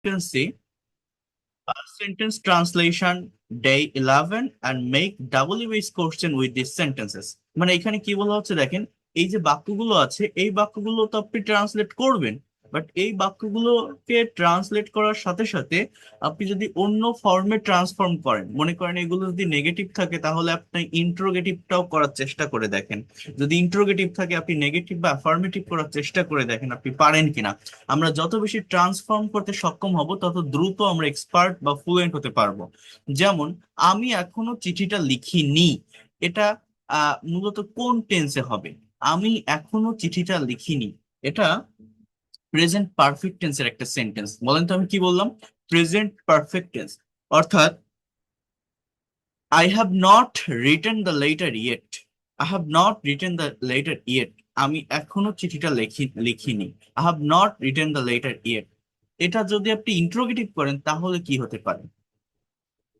can see sentence translation day 11 and make WH question with these sentences. মানে এখানে কি বলা হচ্ছে দেখেন, এই যে বাক্যগুলো আছে এই বাক্যগুলো তো আপনি ট্রান্সলেট করবেন, বাট এই বাক্যগুলোকে ট্রান্সলেট করার সাথে সাথে আপনি যদি অন্য ফর্মে ট্রান্সফর্ম করেন, মনে করেন এগুলো যদি নেগেটিভ থাকে তাহলে আপনি ইন্ট্রোগেটিভটাও করার চেষ্টা করে দেখেন। যদি ইন্ট্রোগেটিভ থাকে আপনি নেগেটিভ বা অ্যাফার্মেটিভ করার চেষ্টা করে দেখেন আপনি পারেন কিনা। আমরা যত বেশি ট্রান্সফর্ম করতে সক্ষম হব তত দ্রুত আমরা এক্সপার্ট বা ফ্লুয়েন্ট হতে পারবো। যেমন আমি এখনো চিঠিটা লিখিনি, এটা মূলত কোন টেন্সে হবে? আমি এখনো চিঠিটা লিখিনি, এটা প্রেজেন্ট পারফেক্ট টেন্সের একটা সেন্টেন্স। বলেন তো আমি কি বললাম? Present perfect tense. অর্থাৎ I have not written the letter yet, I have not written the letter yet, আমি এখনো চিঠিটা লিখিনি। I have not written the letter yet, এটা যদি আপনি ইন্ট্রোগেটিভ করেন তাহলে কি হতে পারে?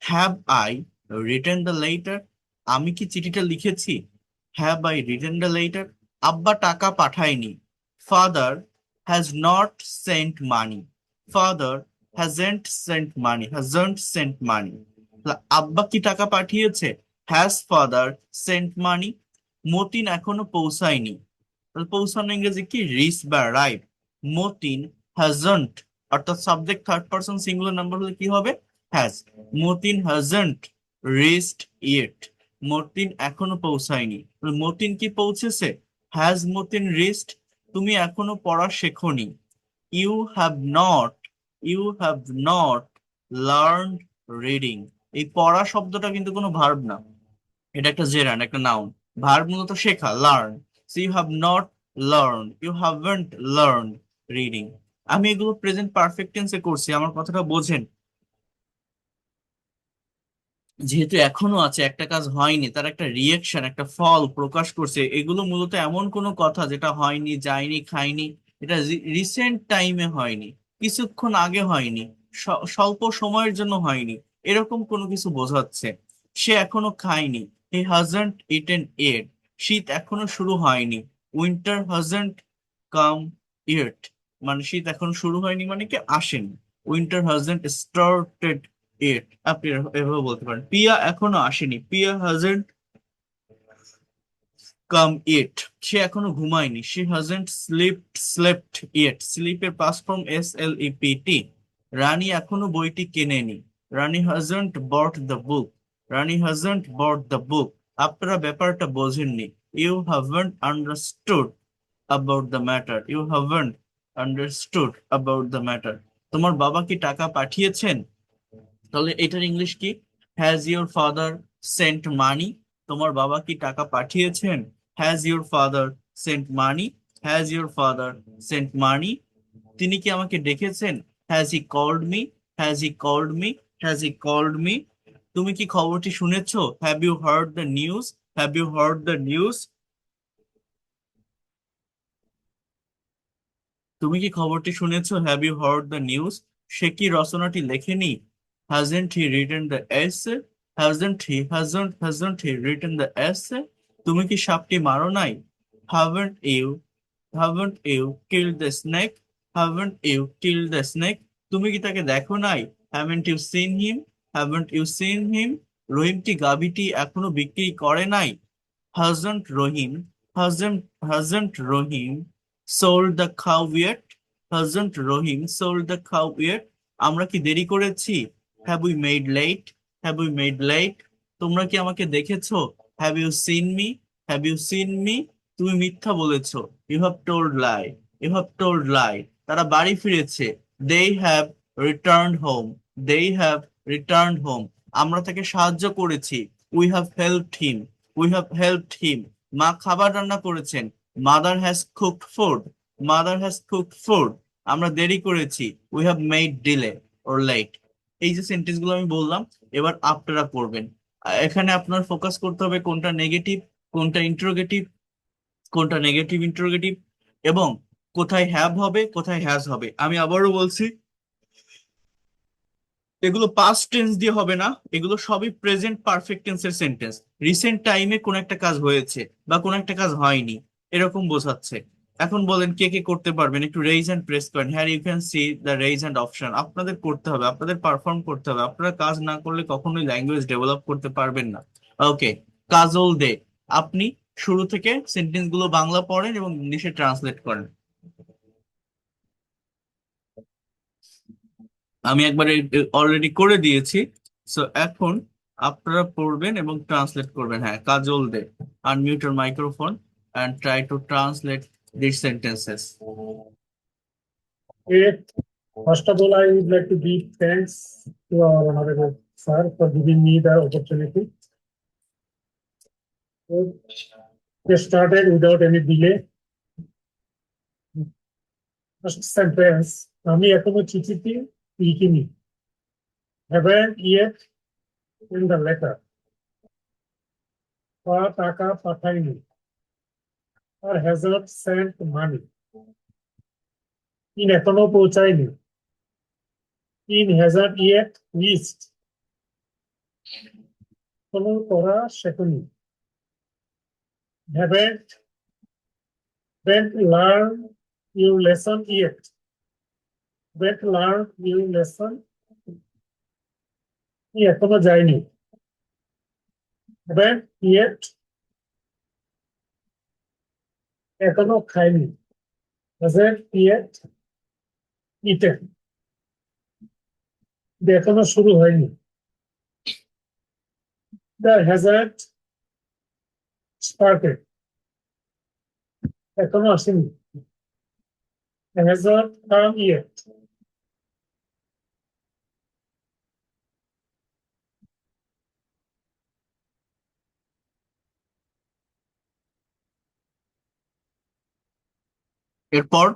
Have I written the letter, আমি কি চিঠিটা লিখেছি? Have I written the letter. আব্বা টাকা পাঠায়নি, father has not sent money, father hasn't sent money. আব্বা কি টাকা পাঠিয়েছে? Has father sent money? Matin এখনো পৌঁছায়নি, তাহলে পৌঁছানো ইংরেজি কি? রিচ বা রাইভ। মতিন হ্যাজন্ট, অর্থাৎ subject third person singular number হলে কি হবে? Has. Matin hasn't reached yet, Matin এখনো পৌঁছায়নি। তাহলে মতিন কি পৌঁছেছে? Has Matin reached? তুমি এখনো পড়া শেখোনি, you have not, you have not learned reading. এই পড়া শব্দটা কিন্তু কোনো ভার্ব না, এটা একটা জেরান, একটা নাউন। ভার্ব মূলত শেখা, learn. So you have not learn, you haven't learn reading. আমি এগুলো প্রেজেন্ট পারফেক্ট টেন্সে করছি, আমার কথাটা বোঝেন। যেহেতু এখনো আছে, একটা কাজ হয়নি, তার একটা রিয়েকশন, একটা ফল প্রকাশ করছে, এগুলো মূলত এমন কোনো কথা যেটা হয়নি, যায়নি, খায়নি, এটা রিসেন্ট টাইমে হয়নি, কিছুক্ষণ আগে হয়নি, স্বল্প সময়ের জন্য হয়নি, এরকম কোনো কিছু বোঝাচ্ছে। সে এখনো খায়নি, হি হাজন্ট ইটেন ইট, শীত এখনো শুরু হয়নি, উইন্টার হাজন্ট কাম ইট, মানে শীত এখনো শুরু হয়নি মানে কি আসেনি, উইন্টার হাজন্ট স্টার্টেড ইট। আপনি এভাবে বলতে পারেন পিয়া এখনো আসেনি, পিয়া হাজেন্ট কাম ইট, সে এখনো ঘুমায়নি, শি হাজেন্ট স্লেপ্ট ইট, স্লিপের পাস্ট ফর্ম SLEPT। রানী এখনো বইটি কেনেনি, রানী হাজেন্ট বট the book, Rani হাজেন্ট bot the book. আপনারা ব্যাপারটা বোঝেননি, you haven't understood about the matter, you haven't understood about the matter. তোমার বাবা কি টাকা পাঠিয়েছেন? তাহলে এটার ইংলিশ কি? Has your father sent money? তোমার বাবা কি টাকা পাঠিয়েছেন? Has your father sent money? Has your father sent money? তিনি কি আমাকে ডেকেছেন? Has he called me? Has he called me? Has he called me? তুমি কি খবরটি শুনেছো? Have you heard the news? Have you heard the news? তুমি কি খবরটি শুনেছো? Have you heard the news? সে কি রচনাটি লেখেনি? Hasn't he written the essay? Hasn't he written the essay? তুমি কি সাপটি মারো নাই? Haven't you, haven't you kill the snake? Haven't you kill the snake? তুমি কি তাকে দেখো নাই? Haven't you seen him? Haven't you seen him? Rahim কি গাভীটি এখনো বিক্রি করে নাই? Hasn't Rohim, hasn't Rohim sold the cow yet? Hasn't Rohim sold the cow yet? আমরা কি দেরি করেছি? Have we made late? Have we made late? তোমরা কি আমাকে দেখেছো? Have you seen me? Have you seen me? তুমি মিথ্যা বলেছো। You have told lie. You have told lie. তারা বাড়ি ফিরেছে। They have returned home. They have returned home. আমরা তাকে সাহায্য করেছি। We have helped him. We have helped him. মা খাবার রান্না করেছেন। Mother has cooked food. Mother has cooked food. আমরা দেরি করেছি। We have made delay or late. এই যে সেন্টেন্স গুলো আমি বললাম, এবার আপনারা পড়বেন। এখানে আপনার ফোকাস করতে হবে কোনটা নেগেটিভ, কোনটা ইন্টারোগেটিভ, কোনটা নেগেটিভ ইন্টারোগেটিভ, এবং কোথায় হ্যাভ হবে, কোথায় হ্যাজ হবে। আমি আবারও বলছি, এগুলো পাস্ট টেন্স দিয়ে হবে না, এগুলো সবই প্রেজেন্ট পারফেক্ট টেন্সের সেন্টেন্স। রিসেন্ট টাইমে কোন একটা কাজ হয়েছে বা কোন একটা কাজ হয়নি, এরকম বোঝাচ্ছে। এখন বলেন কে কে করতে পারবেন, একটু রেইজ হ্যান্ড প্রেস করেন। হ্যাঁ, you can see the raise hand option. আপনাদের করতে হবে, আপনাদের পারফর্ম করতে হবে। আপনারা কাজ না করলে কখনোই ল্যাঙ্গুয়েজ ডেভেলপ করতে পারবেন না। ওকে, কাজল দে, আপনি শুরু থেকে সেন্টেন্স গুলো বাংলা পড়েন এবং ইংলিশে ট্রান্সলেট করেন। আমি একবারে অলরেডি করে দিয়েছি। সো এখন আপনারা পড়বেন এবং ট্রান্সলেট করবেন। হ্যাঁ, Kajal Dey, unmute your microphone and try to translate these sentences. Okay. First of all, I would like to give thanks to our honorable sir for giving me the opportunity. We started without any delay. First sentence, আমি এখনো চিঠিটি লিখিনি। Haven't yet in the letter. টাকা পাঠাইনি। Or hasn't sent money. এখনো পৌঁছায়নি। Hasn't yet reached. কোনো পড়া শেখনি। Haven't learned your lesson yet. Learned your lesson. এখনো যায়নি। Haven't yet. এখনো খাইনি। Hasn't yet eaten. এখনো শুরু হয়নি। The hasn't started. এখনো আসেনি। Hasn't come yet. এরপর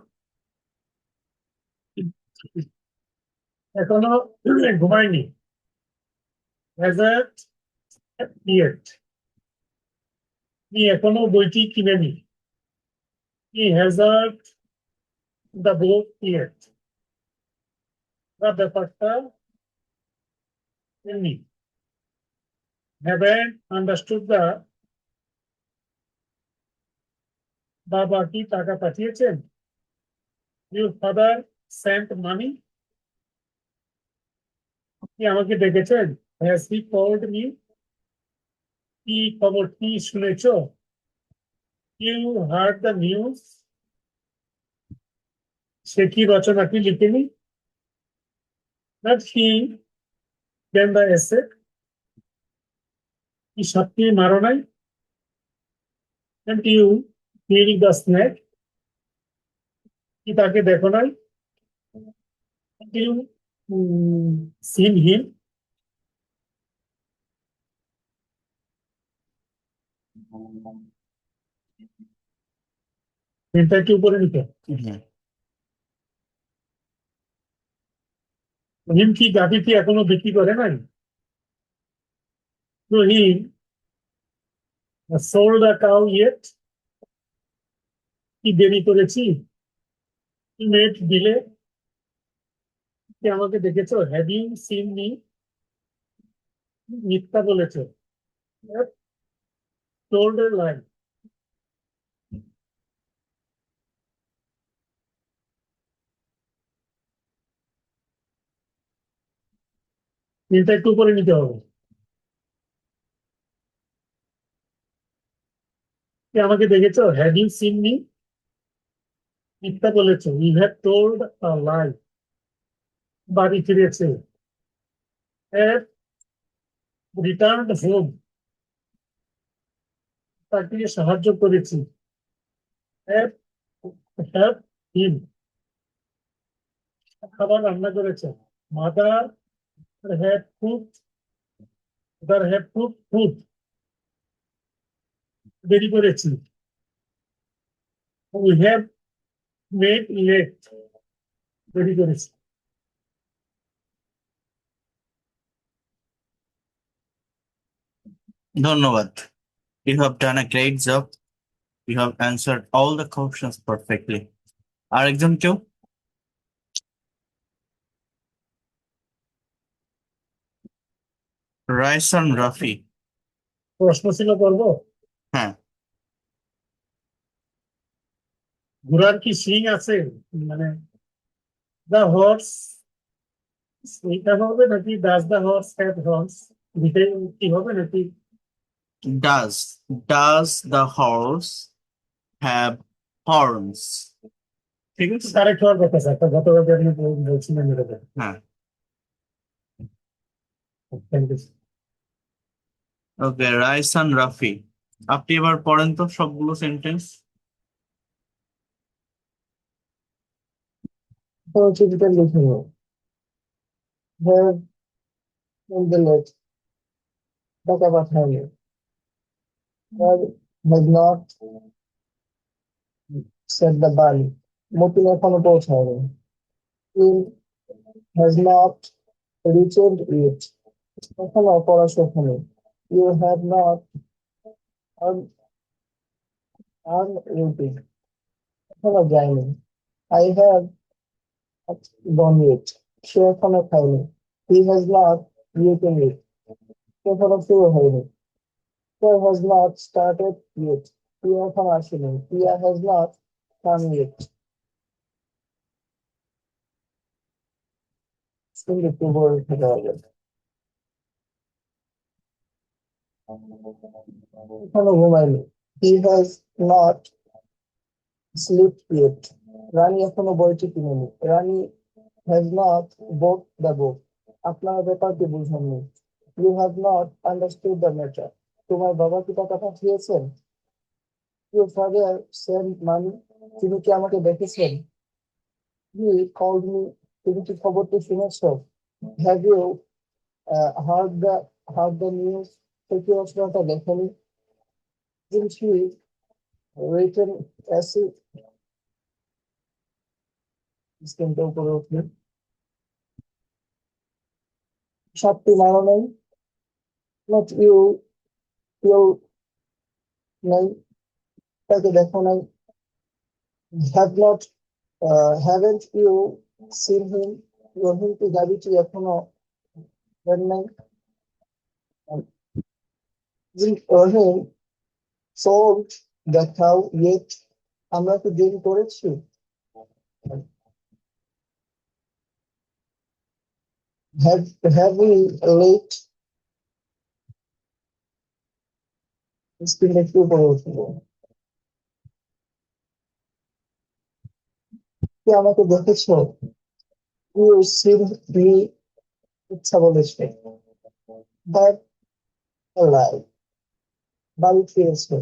এখনো ঘুমায়নি। Hasn't yet. এখনো বইটি কিনেনি। He hasn't the book yet. ব্যাপারটা এমনি। Haven't understood the. বাবা কি টাকা পাঠিয়েছেন? Your father sent money. কি আমাকে ডেকেছেন? Has he called me? কি খবর কি শুনেছো? You heard the news. সে কি রচনাটি লিখেনি? That he then the essay. কি সাপটি মারো নাই? And you kill the snake. কি তাকে দেখো নাই? You seen him. এটা কি উপরে নিতে? হিম কি গাভী কি এখনো বিক্রি করে নাই? তো হিম sold a cow yet. কি দেরি করেছি? কি মেট দিলে? কি আমাকে দেখেছো? Have you seen me? মিথ্যা বলেছো। told a lie. এটা একটু উপরে নিতে হবে। কি আমাকে দেখেছো? Have you seen me? মিথ্যা বলেছো। You have told a lie. বাড়ি ফিরেছে। Have returned home. তাকে সাহায্য করেছি। হ্যাভ হ্যাভ হিম খাবার রান্না করেছে। Mother have cook. Mother have cook food. দেরি করেছি। We have made late. দেরি করেছি। ধন্যবাদ। You have done a great job. You have answered all the questions perfectly. আরেকজন কেউ? রাইসান রাফি। প্রশ্ন ছিল করবো। হ্যাঁ। ঘোড়ার কি সিং আছে? মানে দ্য হর্স, এটা হবে নাকি does the horse have horse? দুইটাই কি হবে নাকি? Does does the horse have horns. ঠিক আছে। কারেক্ট হওয়ার কথা স্যার, গতকালকে আপনি বলছিলেন এরকম। হ্যাঁ। Thank you. Okay, Raisan Rafi, আপনি এবার পড়েন তো সবগুলো সেন্টেন্স। চিঠিটা লিখে নিও। হ্যাভ ইন দ্য লেট, টাকা পাঠায়নি। Have has not set the বাড়ি, মতিন এখনো পৌঁছায়নি। In has not reached it, এখনো পড়া শেখেনি। You have not earn it, এখনো যায়নি। আই হ্যাভ ডন ইট, সে এখনো খায়নি। হি হ্যাজ নট ইউটেন ইট, এখনো শুরু হয়নি। There has not started yet, প্রিয়া এখনো আসেনি। প্রিয়া has not come yet, কিন্তু পূর্ব থেকে হবে। এখনো ঘুমায়নি। He has not slept yet, রানী এখনো বইটি কিনেনি। রানী has not bought the book, আপনারা ব্যাপারটি বুঝেননি। You have not understood the matter, তোমার বাবা কি টাকা পাঠিয়েছেন? Your father sent money, তিনি কি আমাকে দেখেছেন? He called me, তুমি কি খবরটি শুনেছো? Have you heard the news, সে কি রচনাটা দেখেনি? Didn't she written essay, স্ক্রিনটা উপরে উঠবে। সাতটি মারো নাই, not you, কেউ নাই, তাকে দেখো নাই। Have not, haven't you seen him, রহিম কি দাবিটি এখনো দেন নাই? Didn't Rahim sold the cow yet, আমরা কি দেরি করেছি? Have we late, স্ক্রিনটা একটু উপরে উঠবে। কি আমাকে দেখেছো? You seen me, ইচ্ছা বলেছে। Have alive, বাড়ি ফিরেছে।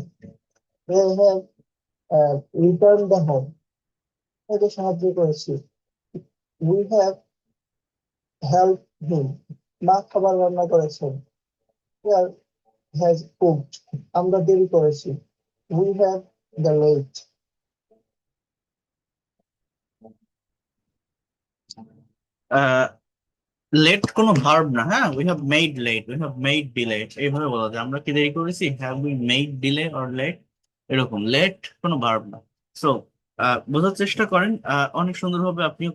They have returned the home, তাকে সাহায্য করেছি। We have helped him, মা খাবার রান্না করেছেন। Here has cooked, আমরা দেরি করেছি। We have the late, late কোনো ভার্ব না, হ্যাঁ। We have made late, we have made delay, এইভাবে বলা যায়। আমরা কি দেরি করেছি, have we made delay or late, এরকম। লেট কোনো ভার্ব না। সো বোঝার চেষ্টা করেন। অনেক সুন্দরভাবে আপনি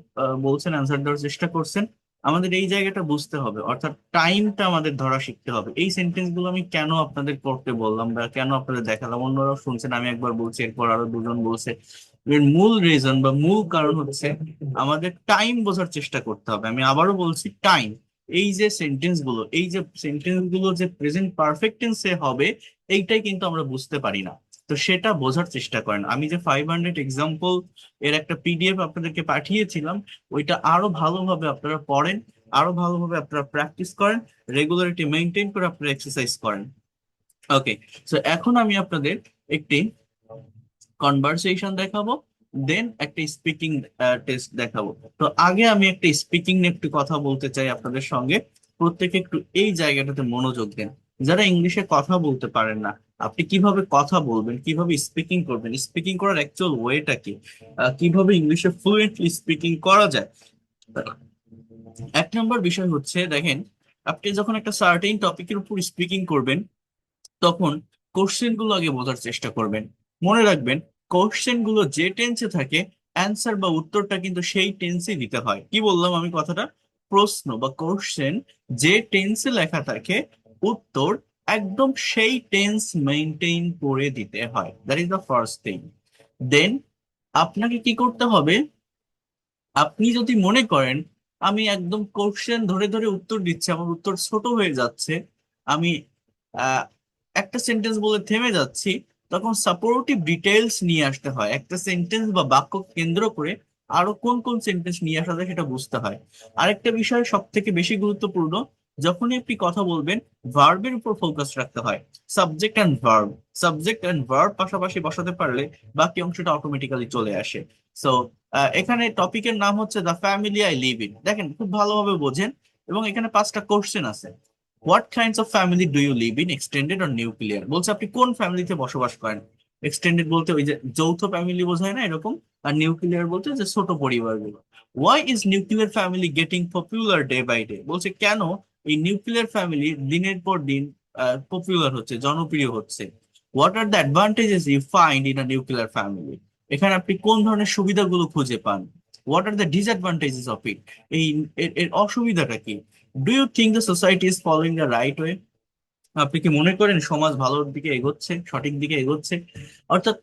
বলছেন, অ্যান্সার দেওয়ার চেষ্টা করছেন। আমাদের এই জায়গাটা বুঝতে হবে, অর্থাৎ টাইমটা আমাদের ধরা শিখতে হবে। এই সেন্টেন্স গুলো আমি কেন আপনাদের করতে বললাম বা কেন আপনাদের দেখালাম, অন্যরাও শুনছেন, আমি একবার বলছি, এরপর আরো দুজন বলছে। এর মূল রিজন বা মূল কারণ হচ্ছে আমাদের টাইম বোঝার চেষ্টা করতে হবে। আমি আবারও বলছি, টাইম। এই যে সেন্টেন্স গুলো যে প্রেজেন্ট পারফেক্ট টেন্সে হবে, এইটাই কিন্তু আমরা বুঝতে পারি না। তো সেটা বোঝার চেষ্টা করেন। আমি যে 500 এক্সাম্পল এর একটা পিডিএফ আপনাদেরকে পাঠিয়েছিলাম, ওইটা আরো ভালোভাবে আপনারা পড়েন, আরো ভালোভাবে আপনারা প্র্যাকটিস করেন, রেগুলারিটি মেনটেন করে আপনারা এক্সারসাইজ করেন। ওকে, সো এখন আমি আপনাদের একটি কনভারসেশন দেখাবো, দেন একটা স্পিকিং টেস্ট দেখাবো। তো আগে আমি একটা স্পিকিং নিয়ে একটু কথা বলতে চাই আপনাদের সঙ্গে। প্রত্যেকে একটু এই জায়গাটাতে মনোযোগ দেন। যারা ইংলিশে কথা বলতে পারেন না, আপনি কিভাবে কথা বলবেন, কিভাবে স্পিকিং করবেন, স্পিকিং করার অ্যাকচুয়াল ওয়েটা কি, কিভাবে ইংলিশে ফ্লুয়েন্টলি স্পিকিং করা যায়। এক নম্বর বিষয় হচ্ছে, দেখেন, আপনি যখন একটা সার্টেইন টপিকের উপর স্পিকিং করবেন, তখন কোশ্চেন গুলো আগে বোঝার চেষ্টা করবেন। মনে রাখবেন, কোশ্চেন গুলো যে টেন্সে থাকে, অ্যান্সার বা উত্তরটা কিন্তু সেই টেন্সে দিতে হয়। কি বললাম আমি কথাটা? প্রশ্ন বা কোশ্চেন যে টেন্সে লেখা থাকে, উত্তর একদম সেই টেন্স মেনটেন করে দিতে হয়। That is the first thing. Then আপনাকে কি করতে হবে, আপনি যদি মনে করেন আমি একদম কোশ্চেন ধরে ধরে উত্তর দিচ্ছি, আমার উত্তর ছোট হয়ে যাচ্ছে, আমি আহ, একটা সেন্টেন্স বলে থেমে যাচ্ছি, তখন সাপোর্টিভ ডিটেলস নিয়ে আসতে হয়। একটা সেন্টেন্স বা বাক্য কেন্দ্র করে আরো কোন কোন সেন্টেন্স নিয়ে আসা যায় সেটা বুঝতে হয়। আরেকটা বিষয় সব থেকে বেশি গুরুত্বপূর্ণ, যখনই আপনি কথা বলবেন ভার্বের উপর ফোকাস রাখতে হয়। সাবজেক্ট অ্যান্ড ভার্ব পাশাপাশি বসাতে পারলে বাকি অংশটা অটোমেটিক্যালি চলে আসে। সো এখানে টপিকের নাম হচ্ছে the family I live in. দেখেন খুব ভালোভাবে বোঝেন, এবং এখানে 5টা কোশ্চেন আছে। What kinds of family do you live in, extended or nuclear? বলছে আপনি কোন ফ্যামিলিতে বসবাস করেন। এক্সটেন্ডেড বলতে ওই যে যৌথ ফ্যামিলি বোঝায় না এরকম, আর নিউক্লিয়ার বলতে যে ছোট পরিবারগুলো। Why is nuclear family getting popular day by day? বলছে কেন এই নিউক্লিয়ার ফ্যামিলি দিনের পর দিন পপুলার হচ্ছে, জনপ্রিয় হচ্ছে। What are the advantages you find in a nuclear family? এখানে আপনি কোন ধরনের সুবিধাগুলো খুঁজে পান। What are the disadvantages of it? এই এর অসুবিধাটা কি? Do you think the society is following the right way? আপনি কি মনে করেন সমাজ ভালোর দিকে এগোচ্ছে, সঠিক দিকে এগোচ্ছে? অর্থাৎ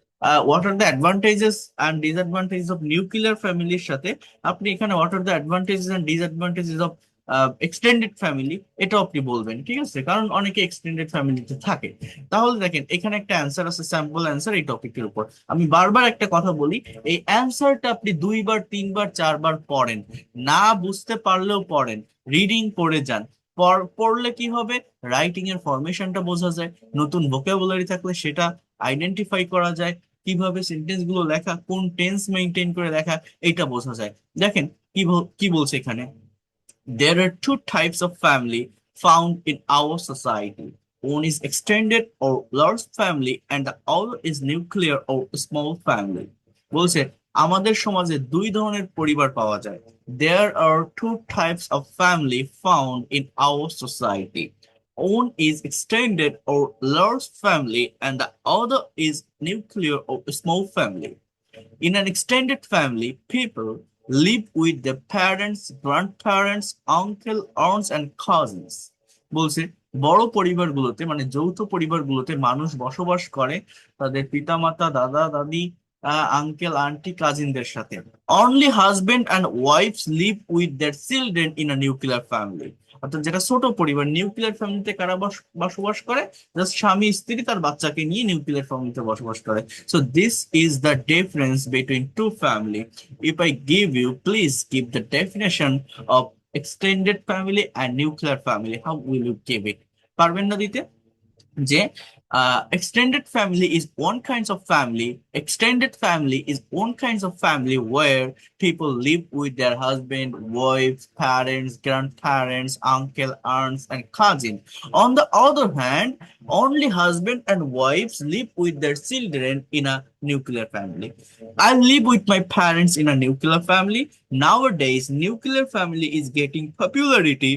what are the advantages and disadvantages of nuclear ফ্যামিলির সাথে আপনি এখানে what are the advantages and disadvantages of extended family এটাও আপনি বলবেন, ঠিক আছে, কারণ অনেকে এক্সটেন্ডেড ফ্যামিলিতে থাকে। তাহলে দেখেন এখানে একটা অ্যান্সার আছে, স্যাম্পল অ্যান্সার এই টপিকের উপর। আমি বারবার একটা কথা বলি, এই অ্যান্সারটা আপনি 2বার 3বার 4বার পড়েন, না বুঝতে পারলেও পড়েন, রিডিং পড়ে যান। পড়লে কি হবে, রাইটিং এর ফরমেশনটা বোঝা যায়, নতুন ভোকাবুলারি থাকলে সেটা আইডেন্টিফাই করা যায়, কিভাবে সেন্টেন্স গুলো লেখা, কোন টেন্স মেনটেন করে লেখা, এটা বোঝা যায়। দেখেন কি বলছে এখানে, there are two types of family found in our society. One is extended or large family, and the other is nuclear or small family. বলছে আমাদের সমাজে দুই ধরনের পরিবার পাওয়া যায়। There are two types of family found in our society. One is extended or large family, and the other is nuclear or small family. In an extended family, people live with their parents, grandparents, uncle, aunts, and cousins. বলছে বড় পরিবারগুলোতে মানে যৌথ পরিবারগুলোতে মানুষ বসবাস করে তাদের পিতামাতা, দাদা দাদি, আঙ্কেল আন্টি, কাজিনদের সাথে। Only husband and wife's live with their children in a nuclear family. অর্থাৎ যেটা ছোট পরিবার, নিউক্লিয়ার ফ্যামিলিতে কারা বসবাস করে, জাস্ট স্বামী স্ত্রী তার বাচ্চাকে নিয়ে নিউক্লিয়ার ফ্যামিলিতে বসবাস করে। So this is the difference between two family. If I give you, please give the definition of extended family and nuclear family. How will you give it? পারবেন না দিতে? যে extended family is one kinds of family. Extended family is one kinds of family where people live with their husband, wives, parents, grandparents, uncle, aunts, and cousin. On the other hand, only husband and wives live with their children in a nuclear family. I live with my parents in a nuclear family. Nowadays, nuclear family is getting popularity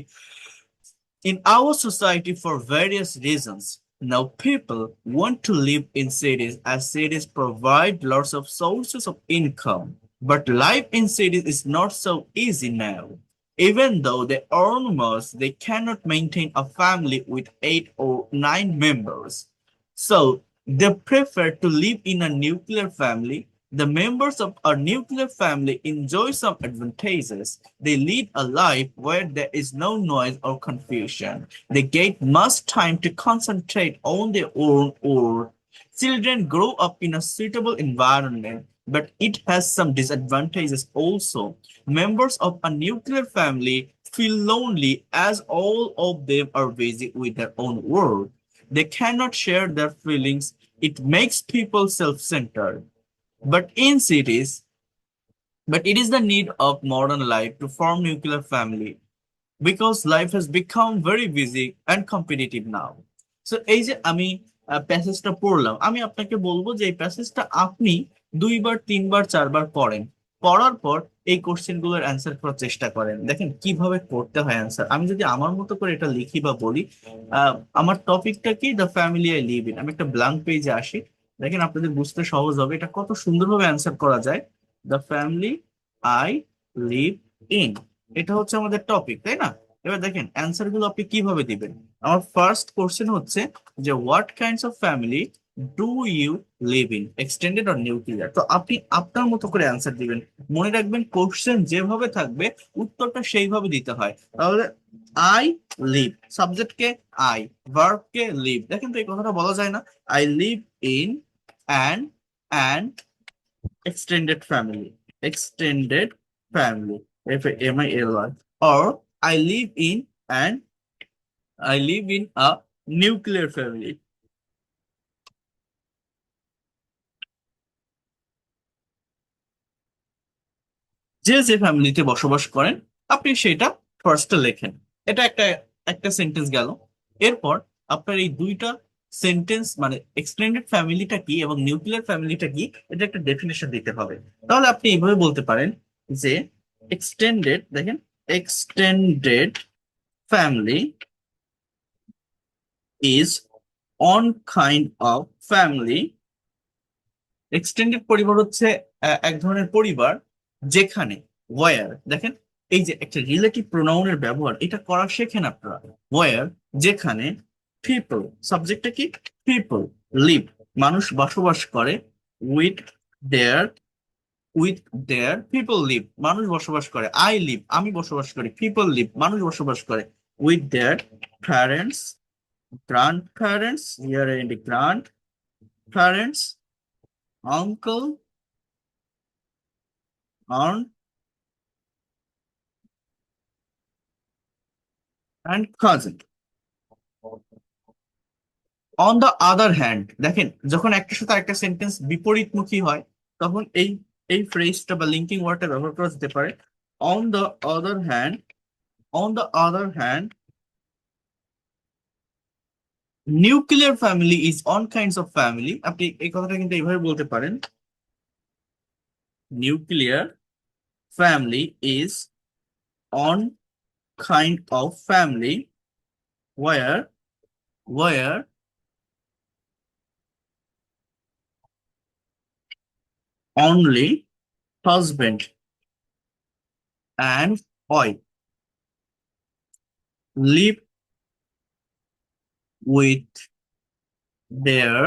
in our society for various reasons. Now, people want to live in cities as cities provide lots of sources of income. But life in cities is not so easy now. Even though they earn much, they cannot maintain a family with 8 or 9 members. So, they prefer to live in a nuclear family. The members of a nuclear family enjoy some advantages. They lead a life where there is no noise or confusion. They get much time to concentrate on their own work. Children grow up in a suitable environment, but it has some disadvantages also. Members of a nuclear family feel lonely as all of them are busy with their own work. They cannot share their feelings. It makes people self-centered. But in cities, but it is the need of modern life to form nuclear family because life has become very busy and competitive now. So এই যে আমি প্যাসেজটা পড়লাম, আমি আপনাকে বলবো যে এই প্যাসেজটা আপনি 2বার 3বার 4বার পড়েন, পড়ার পর এই কোশ্চেন গুলোর অ্যান্সার করার চেষ্টা করেন, দেখেন কিভাবে করতে হয় অ্যান্সার। আমি যদি আমার মতো করে এটা লিখি বা বলি, আমার টপিকটা কি, the family I live in, আমি একটা ব্ল্যাঙ্ক পেজে আসি, দেখেন আপনাদের বুঝতে সহজ হবে এটা কত সুন্দরভাবে অ্যান্সার করা যায়। The family I live in, এটা হচ্ছে আমাদের টপিক, তাই না? এবার দেখেন অ্যান্সার গুলো আপনি কিভাবে দিবেন। আমার ফার্স্ট কোশ্চেন হচ্ছে যে what kinds of family do you live in, extended or nuclear? তো আপনি আপনার মতো করে অ্যান্সার দিবেন। মনে রাখবেন কোশ্চেন যেভাবে থাকবে উত্তরটা সেইভাবে দিতে হয়। তাহলে আই লিভ, সাবজেক্টকে আই, ভার্বকে লিভ। দেখেন তো এই কথাটা বলা যায় না? I live in an an extended family, extended family, family, or I live in an I live in a nuclear family. যে যে ফ্যামিলিতে বসবাস করেন আপনি সেটা ফার্স্টে লেখেন। এটা একটা একটা সেন্টেন্স গেল। এরপর আপনার এই দুইটা সেন্টেন্স মানে এক্সটেন্ডেড ফ্যামিলিটা কি এবং নিউক্লিয়ার ফ্যামিলিটা কি, এটা একটা ডেফিনেশন দিতে হবে। তাহলে আপনি এইভাবে বলতে পারেন যে এক্সটেন্ডেড, দেখেন, extended family is one kind of family। Extended পরিবার হচ্ছে এক ধরনের পরিবার যেখানে, ওয়ার, দেখেন এই যে একটা রিলেটিভ প্রোনাউনের ব্যবহার এটা করা শেখেন আপনারা। ওয়ার, যেখানে, পিপল, সাবজেক্টটা কি, পিপল, লিভ, মানুষ বসবাস করে, with their, with their, people leave, মানুষ বসবাস করে, আই লিভ, আমি বসবাস করি, পিপল লিভ, মানুষ বসবাস করে, with their parents, grandparents, here and grandparents, uncle, aunt, and cousin. On the other hand, দেখেন যখন একটার সাথে একটা সেন্টেন্স বিপরীতমুখী হয় তখন এই এই ফ্রেজটা বা লিঙ্কিং ওয়ার্ডটা ব্যবহার করা যেতে পারে। On the other hand, on the other hand, nuclear family is on kinds of family. আপনি এই কথাটা কিন্তু এইভাবে বলতে পারেন, nuclear family is on kind of family where, where only husband and wife live with their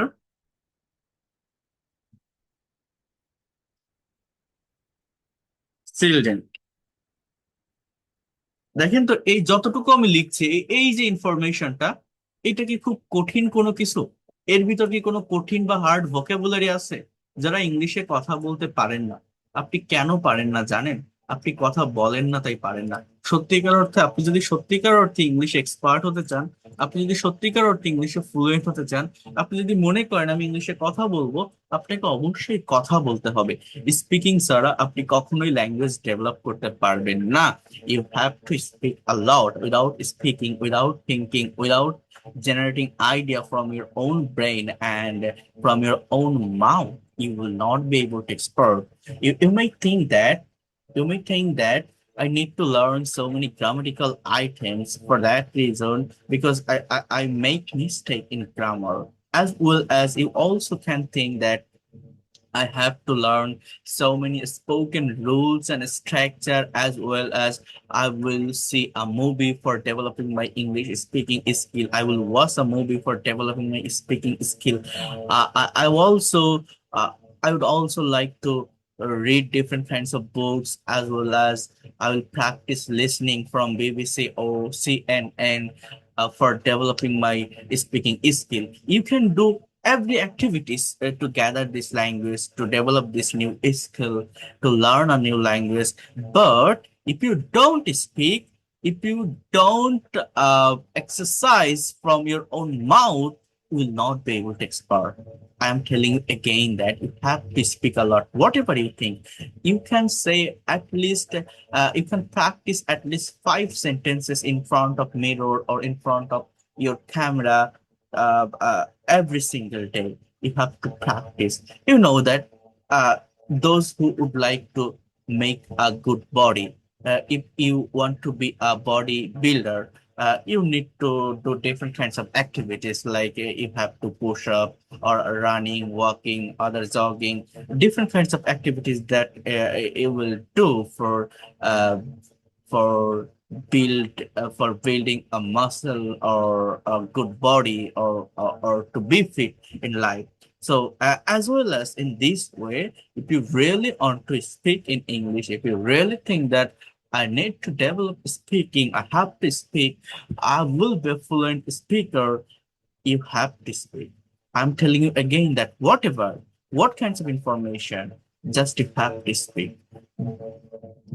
children। দেখেন তো এই যতটুকু আমি লিখছি এই যে ইনফরমেশনটা, এটা কি খুব কঠিন কোনো কিছু? এর ভিতর কি কোনো কঠিন বা হার্ড ভোকাবুলারি আছে? যারা ইংলিশে কথা বলতে পারেন না, আপনি কেন পারেন না জানেন? আপনি কথা বলেন না তাই পারেন না। সত্যিকার অর্থে আপনি যদি সত্যিকার অর্থে ইংলিশে এক্সপার্ট হতে চান, আপনি যদি সত্যিকার অর্থে ইংলিশে ফ্লুয়েন্ট হতে চান, আপনি যদি মনে করেন আমি ইংলিশে কথা বলবো, আপনাকে অবশ্যই কথা বলতে হবে। স্পিকিং ছাড়া আপনি কখনোই ল্যাঙ্গুয়েজ ডেভেলপ করতে পারবেন না। You have to speak a lot. Without speaking, without thinking, without generating idea from your own brain and from your own mouth, you will not be able to express. You may think that, you may think that I need to learn so many grammatical items for that reason because I make mistake in grammar. As well as you also can think that I have to learn so many spoken rules and structure, as well as I will see a movie for developing my English speaking skill. I will watch a movie for developing my speaking skill. I also uh, I would also like to read different kinds of books, as well as I will practice listening from BBC or CNN for developing my speaking skill. You can do every activities to gather this language, to develop this new skill, to learn a new language. But if you don't speak, if you don't exercise from your own mouth, you will not be able to expert. I am telling you again that you have to speak a lot. Whatever you think, you can say at least, you can practice at least 5 sentences in front of mirror or in front of your camera every single day. You have to practice. You know that those who would like to make a good body, if you want to be a body builder, you need to do different kinds of activities like you have to push up or running, walking, other jogging, different kinds of activities that you will do uh, for for building a muscle or a good body or to be fit in life. So, as well as in this way, if you really want to speak in English, if you really think that I need to develop speaking, I have to speak, I will be a fluent speaker, you have to speak. I'm telling you again that whatever, what kinds of information, just you have to speak.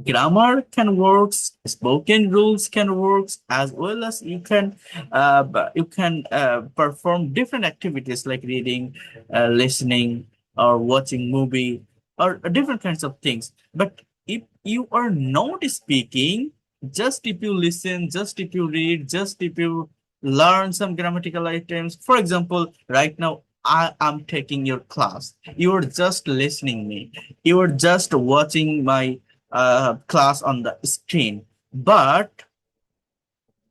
Grammar can work, spoken rules can work, as well as you can perform different activities like reading, listening, or watching movie, or different kinds of things. But if you are not speaking, just if you listen, just if you read, just if you learn some grammatical items. For example, right now I am taking your class. You are just listening me. You are just watching my class on the screen, but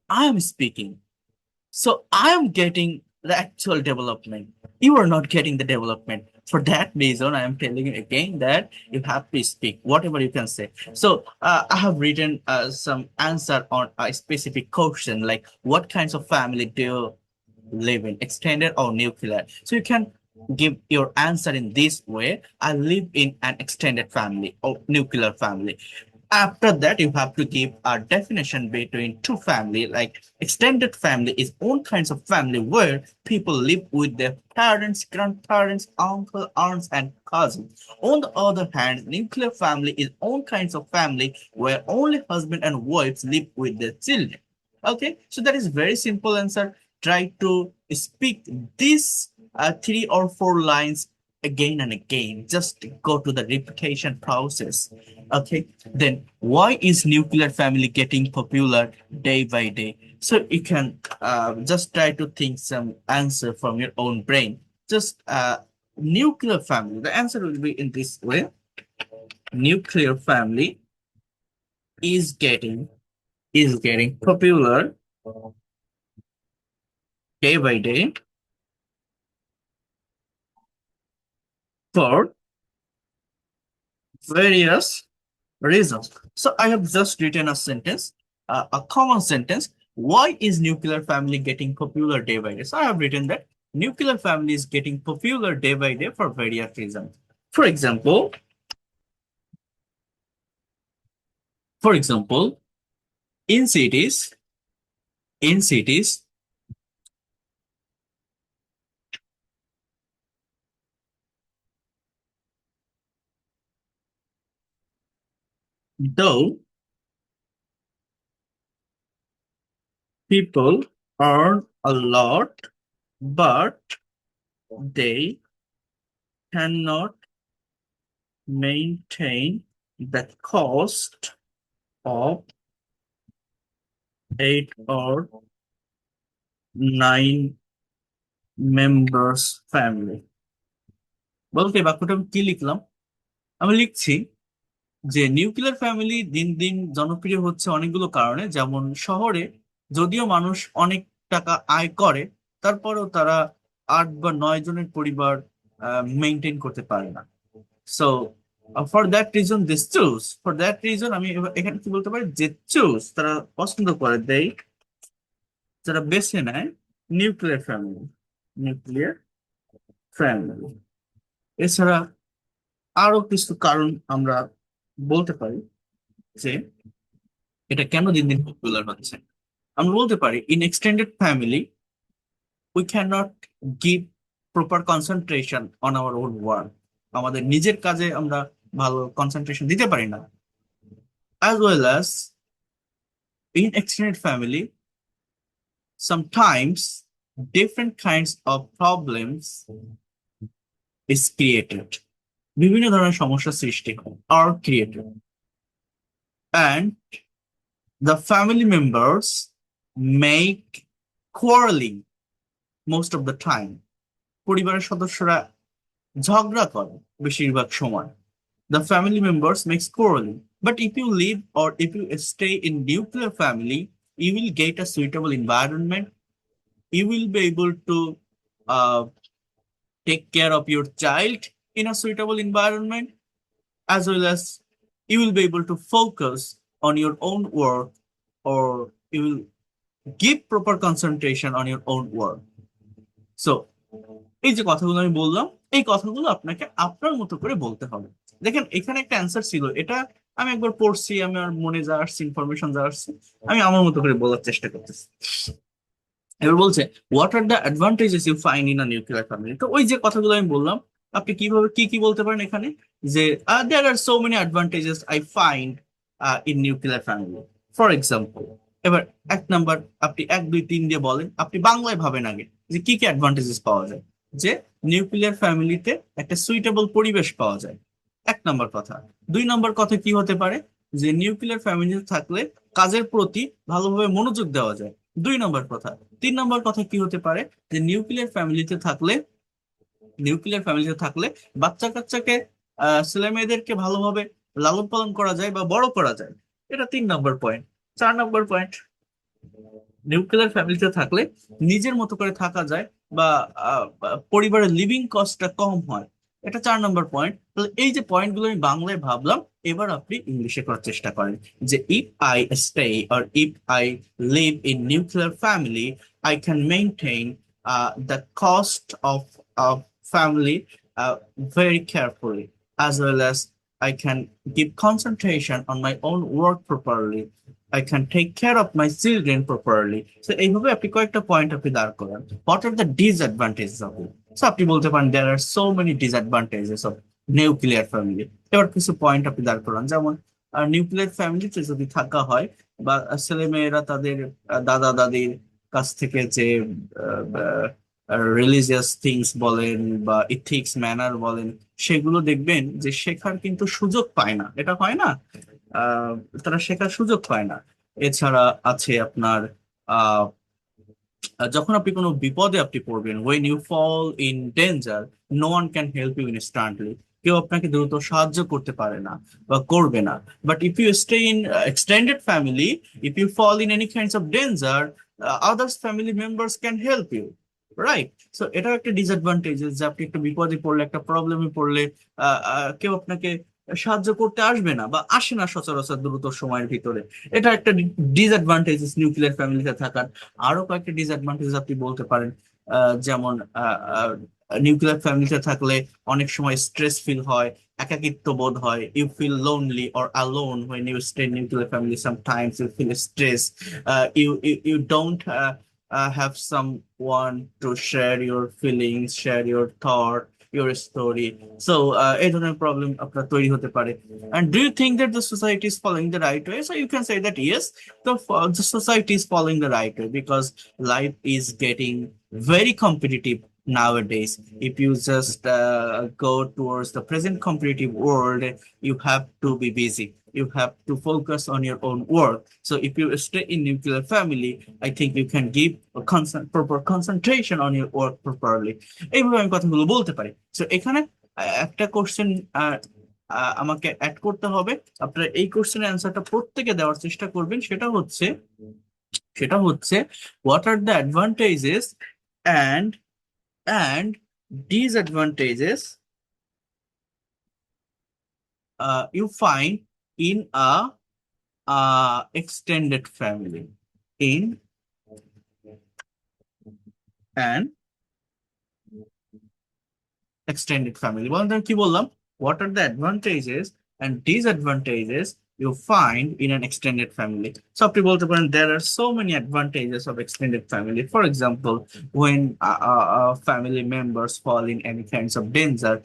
I am speaking. So I am getting the actual development. You are not getting the development. For that reason, I am telling you again that you have to speak whatever you can say. So I have written some answer on a specific question, like what kinds of family do you live in, extended or nuclear? So you can give your answer in this way. I live in an extended family or nuclear family. After that, you have to give a definition between two family. Like extended family is all kinds of family where people live with their parents, grandparents, uncle, aunts, and cousins. On the other hand, nuclear family is all kinds of family where only husband and wives live with their children. Okay, so that is very simple answer. Try to speak these three or four lines again and again. Just go to the repetition process. Okay, then why is nuclear family getting popular day by day? So you can just try to think some answer from your own brain. Just nuclear family. The answer will be in this way. Nuclear family is getting popular day by day for various reasons. So I have just written a sentence, a common sentence. Why is nuclear family getting popular day by day? So I have written that nuclear family is getting popular day by day for various reasons. For example, for example, in cities, in cities, though people earn a lot, but they cannot maintain the cost of 8 or 9 members family. বলতে এই বাক্যটা আমি কি লিখলাম? আমি লিখছি যে nuclear family দিন দিন জনপ্রিয় হচ্ছে অনেকগুলো কারণে, যেমন শহরে যদিও মানুষ অনেক টাকা আয় করে, তারপরেও তারা 8 বা 9 জনের পরিবার মেনটেন করতে পারে না। So for that reason this choose, for that reason আমি এখানে কি বলতে পারি, যে চুজ তারা পছন্দ করে দেয়, যারা বেছে নেয় নিউক্লিয়ার ফ্যামিলি, নিউক্লিয়ার ফ্যামিলি। এছাড়া আরো কিছু কারণ আমরা বলতে পারি যে এটা কেন দিন দিন পপুলার হচ্ছে। আমরা বলতে পারি in extended family we can not give proper concentration on our own work. আমাদের নিজের কাজে আমরা ভালো কনসেন্ট্রেশন দিতে পারি না। As well as in extended family sometimes different kinds of problems is created, বিভিন্ন ধরনের সমস্যা সৃষ্টি হয় আর created, and the family members make quarreling most of the time. পরিবারের সদস্যরা ঝগড়া করে বেশিরভাগ সময়। The family members makes quarreling. But if you live or if you stay in nuclear family, you will get a suitable environment. You will be able to uh, take care of your child in a suitable environment, as well as you will be able to focus on your own work, or you will give proper concentration on your own work. So এই যে কথাগুলো আমি বললাম, এই কথাগুলো আপনাকে আপনার মতো করে বলতে হবে। দেখেন এখানে একটা অ্যান্সার ছিল, এটা আমি একবার পড়ছি, আমার মনে যা আসছে, ইনফরমেশন যা আসছে, আমি আমার মতো করে বলার চেষ্টা করতেছি। এবার বলছে what are the advantages you find in a nuclear family. তো ওই যে কথাগুলো আমি বললাম, আপনি কিভাবে কি কি বলতে পারেন এখানে, যে there are so many advantages I find in nuclear family. For example, এবার এক নাম্বার, আপনি এক দুই তিন দিয়ে বলেন, আপনি বাংলায় ভাবেন আগে যে কি কি অ্যাডভান্টেজেস পাওয়া যায়। যে নিউক্লিয়ার ফ্যামিলিতে একটা সুইটেবল পরিবেশ পাওয়া যায়, এক নাম্বার কথা। দুই নাম্বার কথা কি হতে পারে, যে নিউক্লিয়ার ফ্যামিলিতে থাকলে কাজের প্রতি ভালোভাবে মনোযোগ দেওয়া যায়, দুই নম্বর কথা। তিন নম্বর কথা কি হতে পারে, যে নিউক্লিয়ার ফ্যামিলিতে থাকলে বাচ্চা কাচ্চাকে, ছেলে মেয়েদেরকে ভালোভাবে লালন পালন করা যায় বা বড় করা যায়। এটা তিন নম্বর পয়েন্ট। চার নম্বর পয়েন্ট, নিউক্লিয়ার ফ্যামিলিতে থাকলে নিজের মতো করে থাকা যায়, বা পরিবারের লিভিং কস্টটা কম হয়। এটা চার নম্বর পয়েন্ট। তাহলে এই যে পয়েন্টগুলো আমি বাংলায় ভাবলাম, এবার আপনি ইংলিশে করার চেষ্টা করেন, যে if I stay or if I live in nuclear family, I can maintain the cost of family very carefully, as well as I can give concentration on my own work properly. I can take care of my children properly. So এইভাবে আপনি কয়েকটা point আপনি দাঁড় করান। What are the disadvantages of it? So আপনি বলতে পারেন there are so many disadvantages of nuclear family. এবার কিছু পয়েন্ট আপনি দাঁড় করান, যেমন নিউক্লিয়ার ফ্যামিলিতে যদি থাকা হয়, বা ছেলে মেয়েরা তাদের দাদা দাদির কাছ থেকে যে রিলিজিয়াস থিংস বলেন বা ইথিক্স ম্যানার বলেন, সেগুলো দেখবেন যে শেখার কিন্তু সুযোগ পায় না, এটা হয় না, আহ তারা শেখার সুযোগ পায় না। এছাড়া আছে আপনার আহ যখন আপনি কোনো বিপদে আপনি পড়বেন, when you fall in danger, no one can help you instantly. কেউ আপনাকে দ্রুত সাহায্য করতে পারে না বা করবে না। But if you stay in extended family, if you fall in any kinds of danger, others family members can help you, right? So এটাও একটা ডিসঅ্যাডভান্টেজ, যে আপনি একটা বিপদে পড়লে, একটা প্রবলেমে পড়লে, কেউ আপনাকে সাহায্য করতে আসবে না বা আসে না সচরাচর দ্রুত সময়ের ভিতরে। এটা একটা ডিসঅ্যাডভান্টেজেস নিউক্লিয়ার ফ্যামিলিতে থাকার। আরো কয়েকটা ডিসঅ্যাডভান্টেজ আপনি বলতে পারেন, যেমন নিউক্লিয়ার ফ্যামিলিতে থাকলে অনেক সময় স্ট্রেস ফিল হয়, একাকিত্ব বোধ হয়, you feel lonely or alone when you stay in nuclear family, sometimes you feel stress, you don't have someone to share your feelings, share your thought, your story. So এই ধরনের problem আপনার তৈরি হতে পারে। And do you think that the society is following the right way? So you can say that yes, the society is following the right way, because life is getting very competitive nowadays. If you just go towards the present competitive world, you have to be busy, you have to focus on your own work. So if you stay in nuclear family, I think you can give a proper concentration on your work properly. এইভাবে আমি কথাগুলো বলতে পারি। তো এখানে একটা question আমাকে add করতে হবে। আপনারা এই কোশ্চেনের অ্যান্সারটা প্রত্যেকে দেওয়ার চেষ্টা করবেন। সেটা হচ্ছে what are the advantages and and disadvantages you find in a extended family, in an extended family। বলেন তো আমি কি বললাম? What are the advantages and disadvantages you find in an extended family? So আপনি বলতে পারেন there are so many advantages of extended family. For example, when family members fall in any kinds of danger,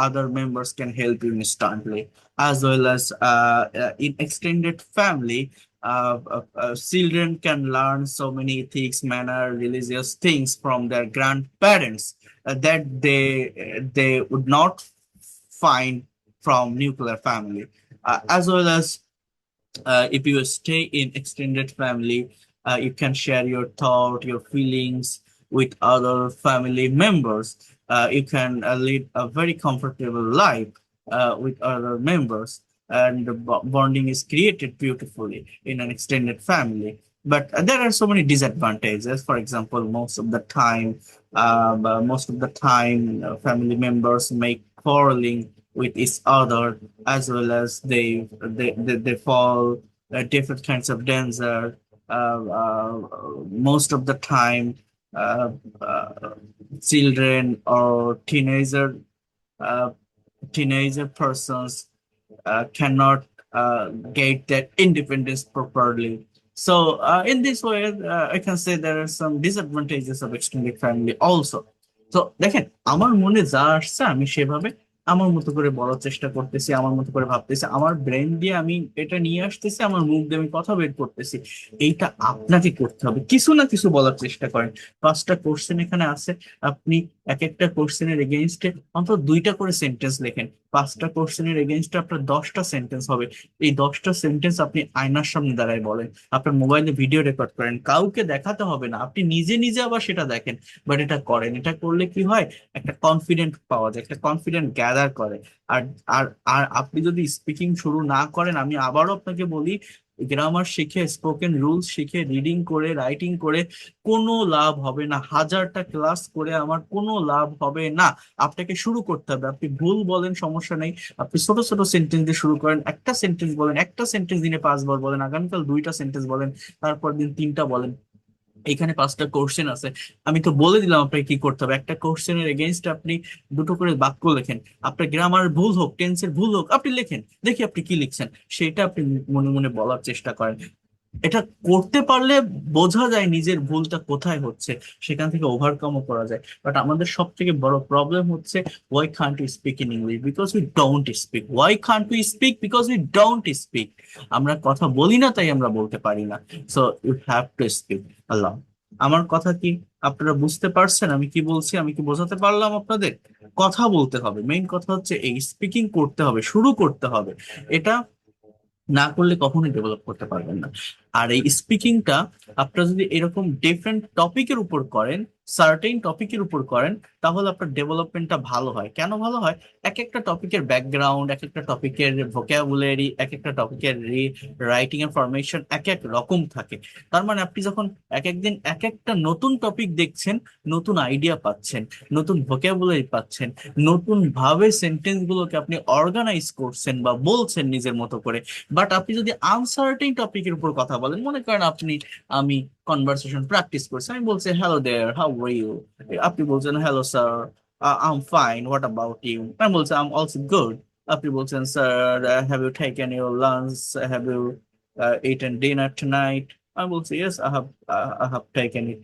other members can help you instantly, as well as in extended family, children can learn so many ethics, manner, religious things from their grandparents that they would not find from nuclear family. As well as if you stay in extended family, you can share your thought, your feelings with other family members. You can lead a very comfortable life with other members, and the bonding is created beautifully in an extended family. But there are so many disadvantages. For example, family members make quarreling with each other, as well as they fall different kinds of danger. Most of the time, uh, uh, children or uh, teenager persons cannot get that independence properly. So in this way, I can say there are some disadvantages of extended family also. তো দেখেন আমার মনে যা আসছে আমি সেভাবে আমার মতো করে বলার চেষ্টা করতেছি, আমার মতো করে ভাবতেছি, আমার ব্রেন দিয়ে আমি এটা নিয়ে আসতেছি, আমার মুখ দিয়ে আমি কথা বের করতেছি। এইটা আপনাকে করতে হবে, কিছু না কিছু বলার চেষ্টা করেন। 5টা কোশ্চেন এখানে আছে, আপনি এক একটা কোশ্চেনের এগেইনস্টে অন্তত 2টা করে সেন্টেন্স লেখেন। 5টা কোশ্চেনের এগেইনস্টে আপনার 10টা সেন্টেন্স হবে। এই 10টা সেন্টেন্স আপনি আয়নার সামনে দাঁড়ায় বলেন, আপনার মোবাইলে ভিডিও রেকর্ড করেন, কাউকে দেখাতে হবে না, আপনি নিজে নিজে আবার সেটা দেখেন। বাট এটা করেন, এটা করলে কি হয়, একটা কনফিডেন্ট পাওয়া যায়, একটা কনফিডেন্ট গ্যাদার করে। আর আর আর আপনি যদি স্পিকিং শুরু না করেন, আমি আবারও আপনাকে বলি, গ্রামার শিখে, স্পোকেন রুলস শিখে, রিডিং করে, রাইটিং করে কোনো লাভ হবে না। 1000টা ক্লাস করে আমার কোনো লাভ হবে না। আপনাকে শুরু করতে হবে। আপনি ভুল বলেন, সমস্যা নেই, আপনি ছোট ছোট সেন্টেন্স দিয়ে শুরু করেন। একটা সেন্টেন্স বলেন, একটা সেন্টেন্স দিনে 5 বার বলেন, আগামীকাল 2টা সেন্টেন্স বলেন, তারপর দিন 3টা বলেন। এখানে 5টা কোশ্চেন আছে, আমি তো বলে দিলাম আপনাকে কি করতে হবে। একটা কোশ্চেনের এগেইনস্ট আপনি 2টো করে বাক্য লেখেন। আপনার গ্রামার ভুল হোক, টেন্সের ভুল হোক, আপনি লেখেন, দেখি আপনি কি লিখছেন, সেটা আপনি মনে মনে বলার চেষ্টা করেন। এটা করতে পারলে বোঝা যায় নিজের ভুলটা কোথায় হচ্ছে, সেখান থেকে ওভারকামও করা যায়। বাট আমাদের সব থেকে বড় প্রবলেম হচ্ছে, why can't you speak in English? Because we don't speak. Why can't we speak? Because we don't speak. আমরা কথা বলি না, তাই আমরা বলতে পারি না। So you have to speak. Allah, আমার কথা কি আপনারা বুঝতে পারছেন? আমি কি বলছি, আমি কি বোঝাতে পারলাম আপনাদের? কথা বলতে হবে, মেইন কথা হচ্ছে এই স্পিকিং করতে হবে, শুরু করতে হবে। এটা না করলে কখনোই ডেভেলপ করতে পারবেন না। আর এই স্পিকিংটা আপনারা যদি এরকম ডিফারেন্ট টপিকের উপর করেন, সার্টেন টপিকের উপর করেন, তাহলে আপনার ডেভেলপমেন্টটা ভালো হয়। কেন ভালো হয়? এক একটা টপিকের ব্যাকগ্রাউন্ড, এক একটা টপিকের ভোকাবুলারি, এক একটা টপিকের রাইটিং এর ফরমেশন এক এক রকম থাকে। তার মানে আপনি যখন এক একদিন এক একটা নতুন টপিক দেখছেন, নতুন আইডিয়া পাচ্ছেন, নতুন ভোকাবুলারি পাচ্ছেন, নতুন ভাবে সেন্টেন্স গুলোকে আপনি অর্গানাইজ করছেন বা বলছেন নিজের মতো করে। বাট আপনি যদি আনসার্টেন টপিকের উপর কথা বলেন, মনে করেন আমি কনভারসেশন প্র্যাকটিস করছি, আমি বলছি hello there, how are you? আপনি বলছেন hello sir, I am fine, what about you? আমি বলছি আই এম অলসো গুড। আপনি বলছেন sir, have you taken your lunch, have you eaten dinner tonight? আমি বলছি yes, I have taken it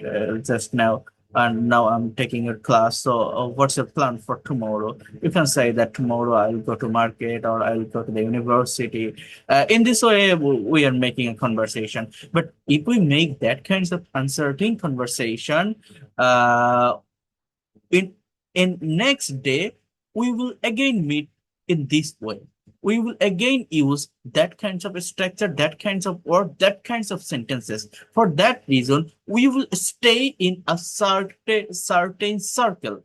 just now, and now I'm taking your class. So what's your plan for tomorrow? You can say that tomorrow I'll go to market or I'll go to the university. In this way, we are making a conversation. But if we make that kinds of uncertain conversation, uh, in next day, we will again meet in this way. We will again use that kinds of structure, that kinds of word, that kinds of sentences. For that reason, we will stay in a certain circle.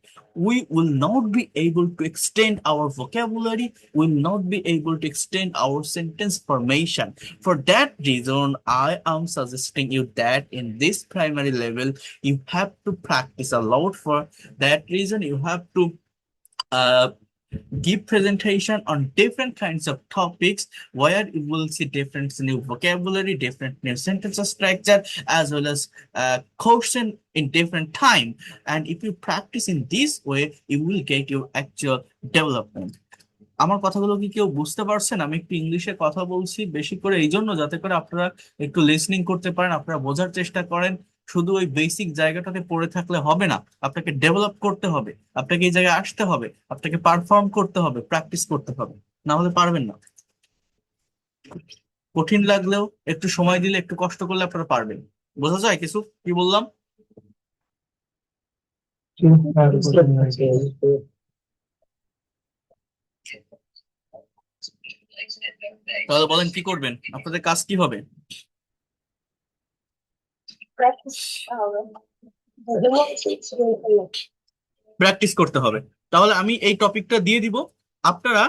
We will not be able to extend our vocabulary, will not be able to extend our sentence formation. For that reason, I am suggesting you that in this primary level, you have to practice a lot. For that reason, you have to uh, give presentation on different kinds of topics, where you will see different new vocabulary, different new sentence structure, as well as question in different time. And if you practice in this way, you will get your actual development. আমার কথাগুলো কি কেউ বুঝতে পারছেন? আমি একটু ইংলিশে কথা বলছি বেশি করে এই জন্য, যাতে করে আপনারা একটু লিসনিং করতে পারেন, আপনারা বোঝার চেষ্টা করেন। শুধু ওই বেসিক জায়গাটাতে পড়ে থাকলে হবে না, আপনাকে ডেভেলপ করতে হবে, আপনাকে এই জায়গায় আসতে হবে, আপনাকে পারফর্ম করতে হবে, প্র্যাকটিস করতে হবে, না হলে পারবেন না। কঠিন লাগলেও একটু সময় দিলে, একটু কষ্ট করলে আপনারা পারবেন। বোঝা যায় কিছু কি বললাম? তাহলে বলেন কি করবেন, আপনাদের কাজ কি হবে? প্র্যাকটিস করতে হবে। তাহলে আমি এই টপিকটা দিয়ে দিব, আপনারা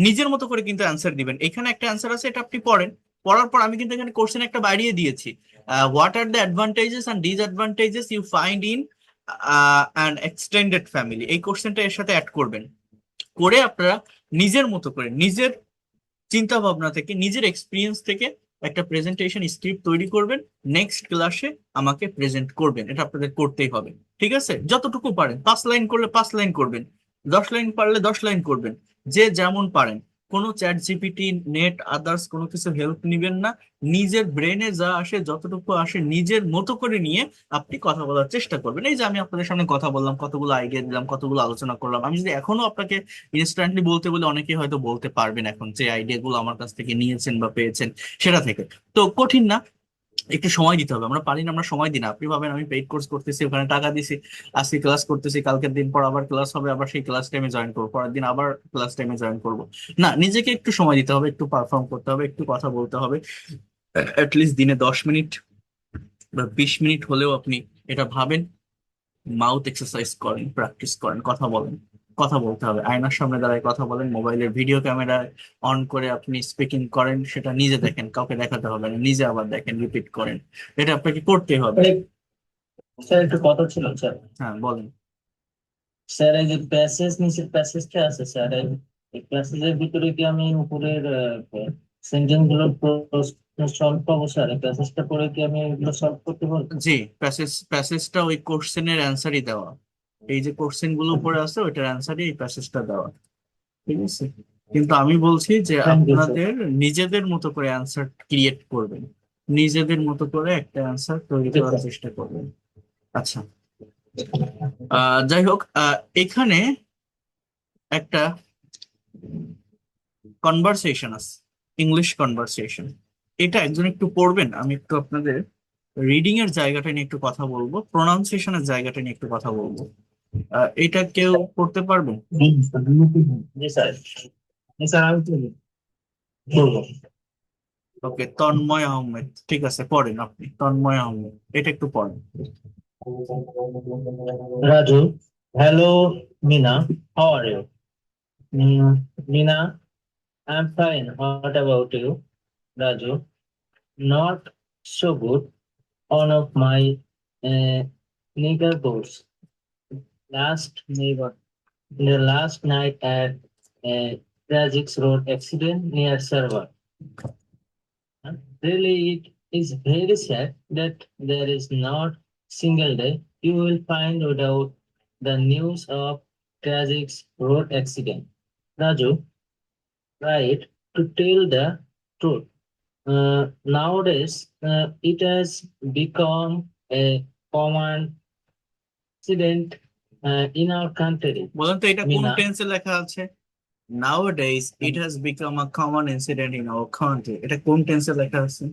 নিজের মতো করে কিন্তু অ্যান্সার দিবেন। এখানে একটা অ্যান্সার আছে, এটা আপনি পড়েন। পড়ার পর আমি কিন্তু এখানে কোশ্চেন একটা বাড়িয়ে দিয়েছি, what are the advantages and disadvantages you find in an extended family. এই কোশ্চেনটা এর সাথে অ্যাড করবেন। করে আপনারা নিজের মতো করে, নিজের চিন্তা ভাবনা থেকে, নিজের এক্সপিরিয়েন্স থেকে একটা প্রেজেন্টেশন স্ক্রিপ্ট তৈরি করবেন, নেক্সট ক্লাসে আমাকে প্রেজেন্ট করবেন, এটা আপনাদের করতেই হবে। ঠিক আছে, যতটুকু পারেন, 5 লাইন করলে 5 লাইন করবেন, 10 লাইন পারলে 10 লাইন করবেন, যে যেমন পারেন। কোনো চ্যাট জিপিটি, নেট, আদার্স কোনো কিছু হেল্প নিবেন না। নিজের ব্রেনে যা আসে, যতটুকু আসে নিজের মতো করে নিয়ে আপনি কথা বলার চেষ্টা করবেন। এই যে আমি আপনাদের সামনে কথা বললাম, কতগুলো আইডিয়া দিলাম, কতগুলো আলোচনা করলাম, আমি যদি এখনো আপনাকে ইনস্ট্যান্টলি বলতে বলে, অনেকে হয়তো বলতে পারবেন এখন যে আইডিয়া গুলো আমার কাছ থেকে নিয়েছেন বা পেয়েছেন সেটা থেকে। তো কঠিন না, একটু সময় দিতে হবে। আমরা পারি না, আমরা সময় দিই না। আপনি ভাবেন আমি পেইড কোর্স করতেছি, ওখানে টাকা দিছি, আজকে ক্লাস করতেছি, কালকের দিন পর আবার ক্লাস হবে, আবার সেই ক্লাস টাইমে জয়েন করবো, পরের দিন আবার ক্লাস টাইমে জয়েন করবো। না, নিজেকে একটু সময় দিতে হবে, একটু পারফর্ম করতে হবে, একটু কথা বলতে হবে। অ্যাটলিস্ট দিনে 10 মিনিট বা 20 মিনিট হলেও আপনি এটা ভাবেন, মাউথ এক্সারসাইজ করেন, প্র্যাকটিস করেন, কথা বলেন। কথা বলতে হবে, আয়নার সামনে দাঁড়ায় কথা বলেন, মোবাইলের ভিডিও ক্যামেরা অন করে আপনি স্পিকিং করেন, সেটা নিজে দেখেন, কাউকে দেখাতে হবে না, নিজে আবার দেখেন, রিপিট করেন। এটা আপনাকে করতে হবে। স্যার একটু কথা ছিল স্যার। হ্যাঁ, বলেন। স্যার এই যে প্যাসেজ নিচের প্যাসেজটা আছে স্যার, এই প্যাসেজের ভিতরে কি আমি উপরের সেন্টেন্স গুলোর প্রশ্ন সলভ পাবো স্যার? এই প্যাসেজটা পড়ে কি আমি এগুলো সলভ করতে পারবো? জি, প্যাসেজটা ওই কোশ্চেনের অ্যান্সারই দেওয়া। এই যে কোশ্চেন গুলো উপরে আছে ওইটার অ্যান্সারই এই প্যাসেজটা দেওয়া। ঠিক আছে, কিন্তু আমি বলছি যে থ্যাংক ইউ স্যার। আপনাদের নিজেদের মতো করে অ্যান্সার ক্রিয়েট করবেন, নিজেদের মতো করে একটা অ্যান্সার তৈরি জি করার স্যার। চেষ্টা করবেন। আচ্ছা, যাই হোক, এখানে একটা কনভারসেশন আছে, ইংলিশ কনভারসেশন। এটা একজন একটু পড়বেন, আমি একটু আপনাদের রিডিং এর জায়গাটা নিয়ে একটু কথা বলবো, প্রোনাউন্সিয়েশনের জায়গাটা নিয়ে একটু কথা বলবো। এটা কেউ পড়তে পারবেন? জি স্যার। জি স্যার, আমি তো করবো। ওকে, তন্ময় আহমেদ, ঠিক আছে, পড়েন আপনি, তন্ময় আহমেদ, এটা একটু পড়েন। Raju, hello Mina, how are you? Mina, I'm fine. What about you? Raju, not so good. One of my neighbors neighbor the last night at a tragic road accident near Server. Really, it is very sad that there is not single day you will find without the news of tragic road accident. Raju, right, to tell the truth, nowadays it has become a common incident in our country. বলেন তো এটা কোন Mina, টেন্সে লেখা আছে? Nowadays it has become a common incident in our country, এটা কোন টেন্সে লেখা আছে?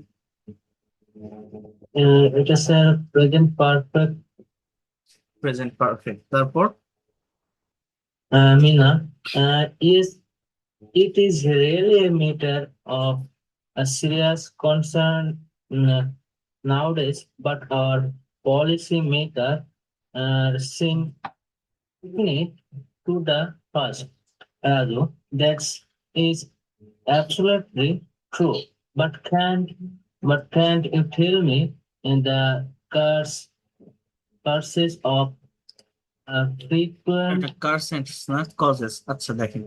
it is a present perfect. Present perfect, তারপর? Mina, yes, it is really a matter of a serious concern nowadays, but our policy maker seem it to the past. Raju, that is absolutely true. But can't you tell me in the curses of frequent. এটা কার sentence না causes? আচ্ছা দেখেন,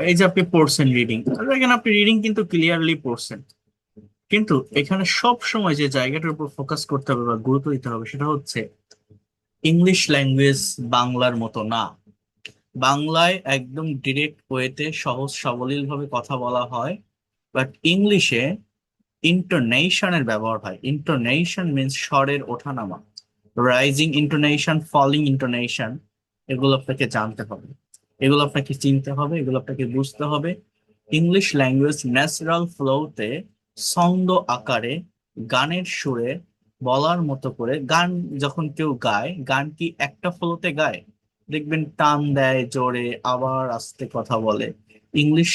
এই যে আপনি পড়ছেন reading, দেখেন আপনি রিডিং কিন্তু ক্লিয়ারলি পড়ছেন, কিন্তু এখানে সব সময় যে জায়গাটার উপর ফোকাস করতে হবে বা গুরুত্ব দিতে হবে সেটা হচ্ছে ইংলিশ ল্যাঙ্গুয়েজ বাংলার মতো না। বাংলায় একদম ডিরেক্ট ওয়েতে সহজ সাবলীল ভাবে কথা বলা হয়, বাট ইংলিশে ইন্টোনেশনের ব্যবহার হয়। ইন্টোনেশন মিন্স স্বরের ওঠানামা, রাইজিং ইন্টোনেশন, ফলিং ইন্টোনেশন, এগুলো আপনাকে জানতে হবে, এগুলো আপনাকে চিনতে হবে, এগুলো আপনাকে বুঝতে হবে। ইংলিশ ল্যাঙ্গুয়েজ ন্যাচারাল ফ্লোতে, ছন্দ আকারে, গানের সুরে, বলার মতো করে গান। যখন কেউ গায়, গান কি একটা ফ্লোতে গায়? দেখবেন টান দেয় জোরে, আবার আস্তে কথা বলে। ইংলিশ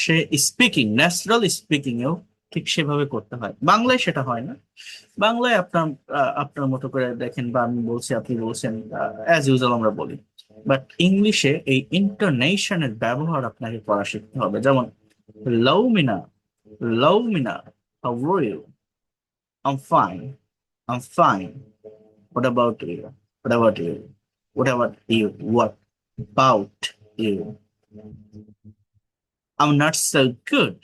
সে স্পিকিং, ন্যাচারাল স্পিকিং এও ঠিক সেভাবে করতে হয়, বাংলায় সেটা হয় না। বাংলায় আপনার আপনার মতো করে দেখেন, বা আমি বলছি আপনি বলছেন, অ্যাজ ইউজুয়াল আমরা বলি। বাট ইংলিশে এই ইন্টোনেশনের ব্যবহার আপনাকে করা শিখতে হবে। যেমন লাউ মিনা, লাউ মিনা, how are you? I'm fine, I'm fine. What about you? What about you? What about you? What about you? I'm not so good,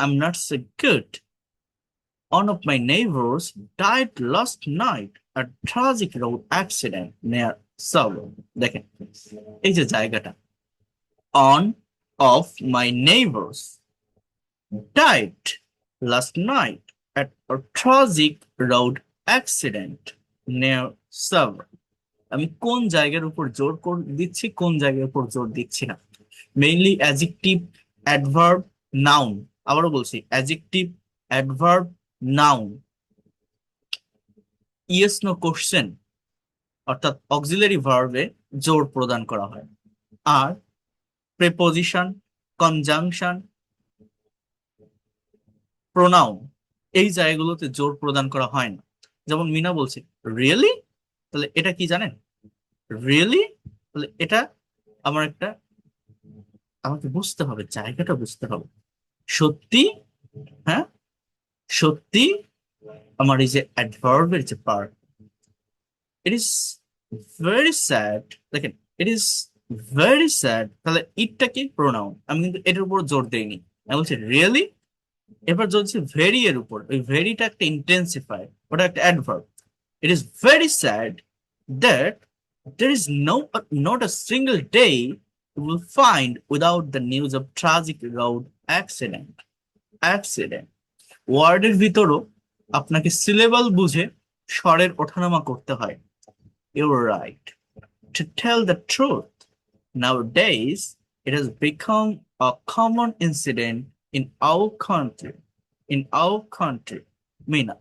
I'm not so good. One of my neighbors died last night at tragic road accident near Seoul. দেখেন এই যে জায়গাটা, one of my neighbors died last night at a tragic road accident near Seoul. আমি কোন জায়গার উপর জোর দিচ্ছি, কোন জায়গার উপর জোর দিচ্ছি না? Mainly adjective, adverb, noun. আবারও বলছি, adjective, adverb, noun, yes no question অর্থাৎ অক্সিলারি ভার্বে জোর প্রদান করা হয়। আর প্রেপোজিশন, কনজাংশন, প্রোনাউন এই জায়গাগুলোতে জোর প্রদান করা হয় না। যেমন মিনা বলছে রিয়েলি, তাহলে এটা কি জানেন? রিয়েলি তাহলে এটা আমার একটা, আমাকে বুঝতে হবে, জায়গাটা বুঝতে হবে। সত্যি, হ্যাঁ সত্যি, আমার এই যে অ্যাডভার্বের যে part, it is very sad. দেখেন ইট ইজ ভেরি স্যাড, তাহলে ইটটা কি প্রোনাউন, আমি কিন্তু এটার উপর জোর দেইনি, আমি বলছি রিয়েলি। এবার যদি ভেরি এর উপর, ওই ভেরিটা একটা ইন্টেন্সিফাই, ওটা একটা adverb. It is very sad that there is not a single day you will find without the news of tragic road accident. ওয়ার্ডের ভিতরও আপনাকে সিলেবাল বুঝে স্বরের ওঠানামা করতে হয়। You're right. To tell the truth, nowadays it has become a common incident in our country. Meena,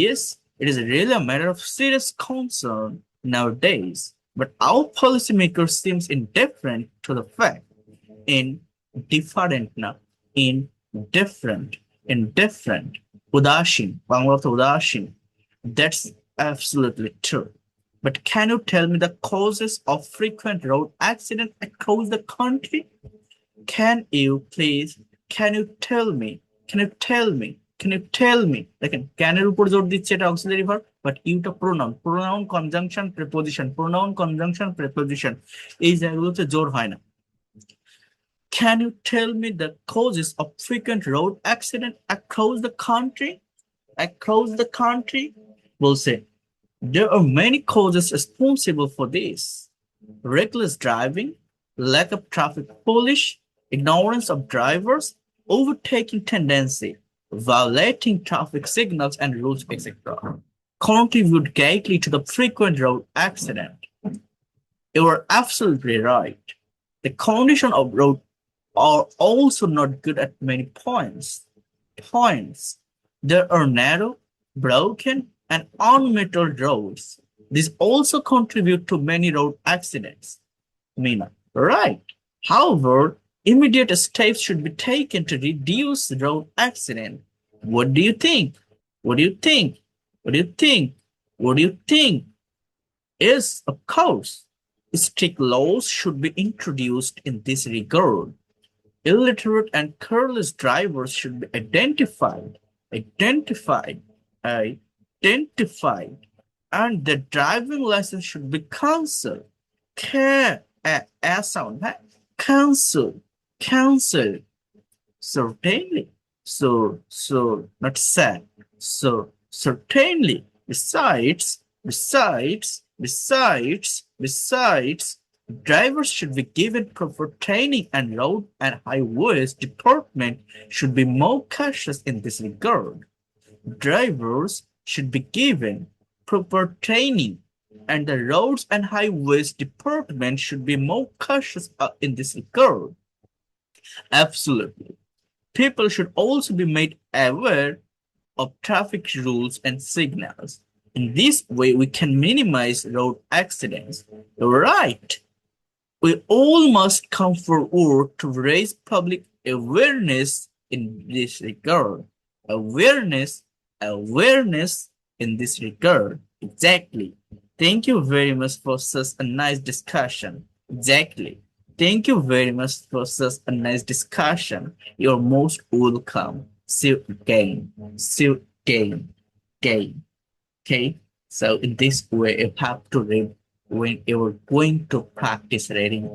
yes, it is really a matter of serious concern nowadays, but our policymakers seems indifferent to the fact. Indifferent, উদাসীন, বাংলা অর্থ উদাসীন। That's absolutely true. But can you tell me the causes of frequent road accident across the country? Can you please, can you tell me, can you tell me, can you tell me? দেখেন ক্যানের উপর জোর দিচ্ছে, এটা auxiliary verb, but ইউটা pronoun conjunction preposition, pronoun conjunction preposition, এই জায়গাগুলোতে জোর হয় না। Can you tell me the causes of frequent road accident across the country? Across the country? We'll say there are many causes responsible for this: reckless driving, lack of traffic police, ignorance of drivers, overtaking tendency, violating traffic signals and rules, etc. Contribute greatly to the frequent road accident. You are absolutely right. The condition of road are also not good at many points. There are narrow, broken, and unmetalled roads. These also contribute to many road accidents. Meena, right. However, immediate steps should be taken to reduce road accident. What do you think? What do you think? What do you think? What do you think? Yes, of course. Strict laws should be introduced in this regard. Illiterate and careless drivers should be identified, and the driving license should be cancelled. Sound, huh? Cancelled. Certainly. So, not sad. So, certainly. Besides, drivers should be given proper training, and road and highways department should be more cautious in this regard. Drivers should be given proper training, and the roads and highways department should be more cautious in this regard. Absolutely. People should also be made aware of traffic rules and signals. In this way, we can minimize road accidents. Right. We all must come forward to raise public awareness in this regard. Awareness in this regard. Exactly. Thank you very much for such a nice discussion. Exactly. Thank you very much for such a nice discussion. You're most welcome. See you again. Okay. So in this way, you have to read when you're going to practice reading.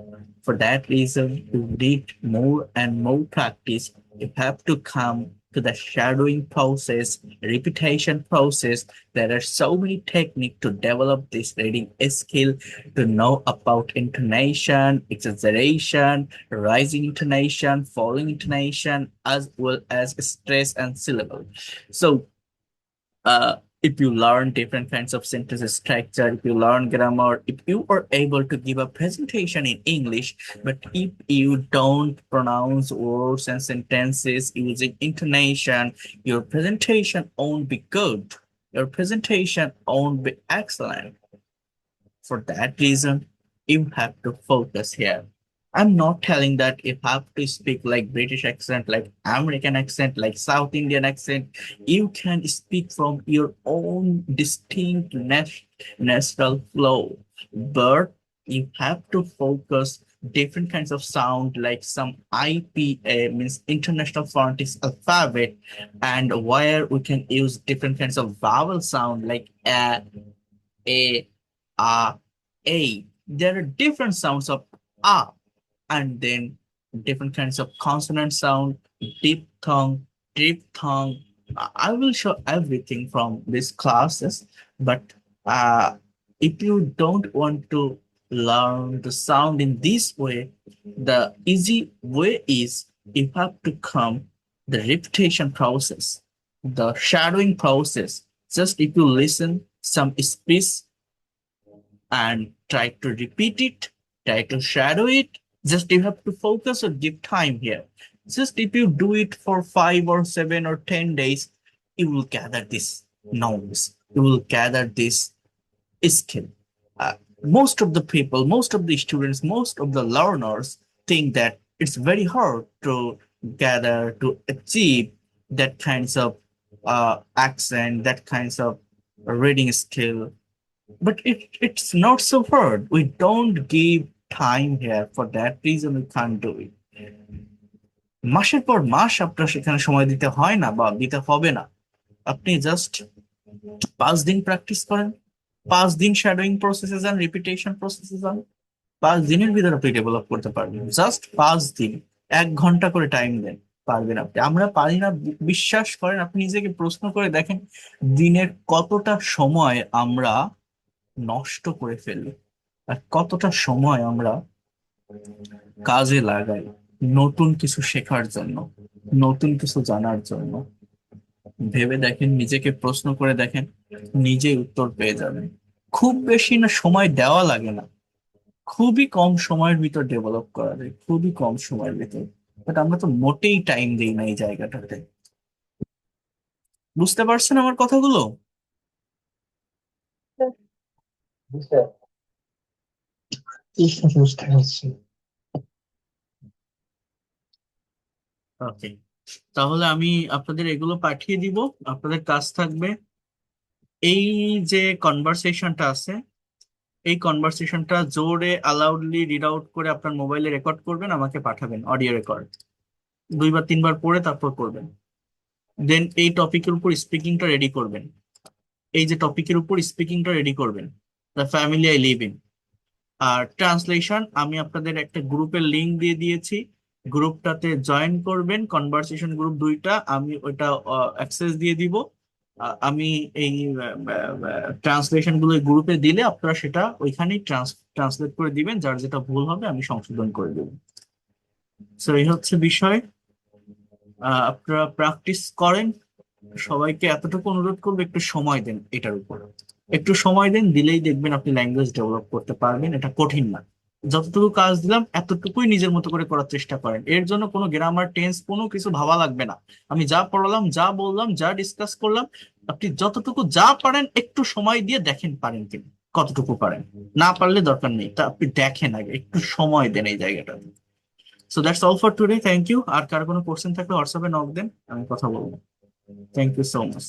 For that reason, you need more and more practice. You have to come to the shadowing process, repetition process. There are so many techniques to develop this reading skill, to know about intonation, exaggeration, rising intonation, falling intonation, as well as stress and syllable. So if you learn different kinds of sentence structure, if you learn grammar, if you are able to give a presentation in English, but if you don't pronounce words and sentences using intonation, your presentation won't be good. Your presentation won't be excellent. For that reason, you have to focus here. I'm not telling that you have to speak like British accent, like American accent, like South Indian accent. You can speak from your own distinct natural flow, but you have to focus different kinds of sound, like some IPA means International Phonetics Alphabet, and where we can use different kinds of vowel sound like a, a. There are different sounds of a, and then different kinds of consonant sound, diphthong, triphthong. I will show everything from these classes, but uh, if you don't want to learn the sound in this way, the easy way is you have to come the repetition process, the shadowing process. Just if you listen some speech and try to repeat it, try to shadow it. Just you have to focus or give time here. Just if you do it for 5 or 7 or 10 days, you will gather this knowledge. You will gather this skill. Most of the people, most of the students, most of the learners think that it's very hard to gather, to achieve that kinds of accent, that kinds of reading skill, but it's not so hard. We don't give time here. For that reason, we can't do it. মাসের পর মাস আপনার সেখানে সময় দিতে হয় না বা দিতে হবে না। আপনি জাস্ট 5 দিন প্র্যাকটিস করেন, 5 দিন শ্যাডোয়িং প্রসেসে যান, রিপিটেশন প্রসেসে যান, 5 দিনের ভিতরে আপনি ডেভেলপ করতে পারবেন। জাস্ট 5 দিন, 1 ঘন্টা করে টাইম দেন, পারবেন আপনি। আমরা পারি না, বিশ্বাস করেন। আপনি নিজেকে প্রশ্ন করে দেখেন, দিনের কতটা সময় আমরা নষ্ট করে ফেলি আর কতটা সময় আমরা কাজে লাগাই নতুন কিছু শেখার জন্য, নতুন কিছু জানার জন্য। ভেবে দেখেন, নিজেকে প্রশ্ন করে দেখেন, নিজেই উত্তর পেয়ে যাবেন। খুব বেশি না সময় দেওয়া লাগে না, খুবই কম সময়ের ভিতর ডেভেলপ করা যায়, খুবই কম সময়ের ভিতর। বাট আমরা তো মোটেই টাইম দিই না এই জায়গাটাতে। বুঝতে পারছেন আমার কথাগুলো? বুঝতে পারছি। ওকে, তাহলে আমি আপনাদের এগুলো পাঠিয়ে দিব। আপনাদের কাজ থাকবে এই যে কনভারসেশনটা আছে, এই কনভারসেশনটা জোরে অ্যালাউডলি রিড আউট করে আপনার মোবাইলে রেকর্ড করবেন, আমাকে পাঠাবেন অডিও রেকর্ড। 2 বা 3 বার পড়ে তারপর করবেন। দেন এই টপিকের উপর স্পিকিংটা রেডি করবেন। এই যে টপিকের উপর স্পিকিংটা রেডি করবেন, the family I live in. আর ট্রান্সলেশন আমি আপনাদের একটা গ্রুপের লিংক দিয়ে দিয়েছি, গ্রুপটাতে জয়েন করবেন। কনভারসেশন গ্রুপ 2টা, আমি ওইটা অ্যাক্সেস দিয়ে দিব। আমি এই ট্রান্সলেশন গুলো গ্রুপে দিলে আপনারা সেটা ওইখানেই ট্রান্সলেট করে দিবেন, যার যেটা ভুল হবে আমি সংশোধন করে দেবো। সো এই হচ্ছে বিষয়। আপনারা প্র্যাকটিস করেন। সবাইকে এতটুকু অনুরোধ করবো, একটু সময় দেন এটার উপর, একটু সময় দেন, দিলেই দেখবেন আপনি ল্যাঙ্গুয়েজ ডেভেলপ করতে পারবেন। এটা কঠিন না। যতটুকু কাজ দিলাম এতটুকুই নিজের মতো করে করার চেষ্টা করেন। এর জন্য কোনো গ্রামার, টেন্স, কোনো কিছু ভাবা লাগবে না। আমি যা পড়ালাম, যা বললাম, যা ডিসকাস করলাম, আপনি যতটুকু যা পারেন একটু সময় দিয়ে দেখেন পারেন কিনা, কতটুকু পারেন। না পারলে দরকার নেই, তা আপনি দেখেন আগে, একটু সময় দেন এই জায়গাটা। So that's all for today, thank you. আর কার কোনো কোশ্চেন থাকলে হোয়াটসঅ্যাপে নক দেন, আমি কথা বলবো। Thank you so much.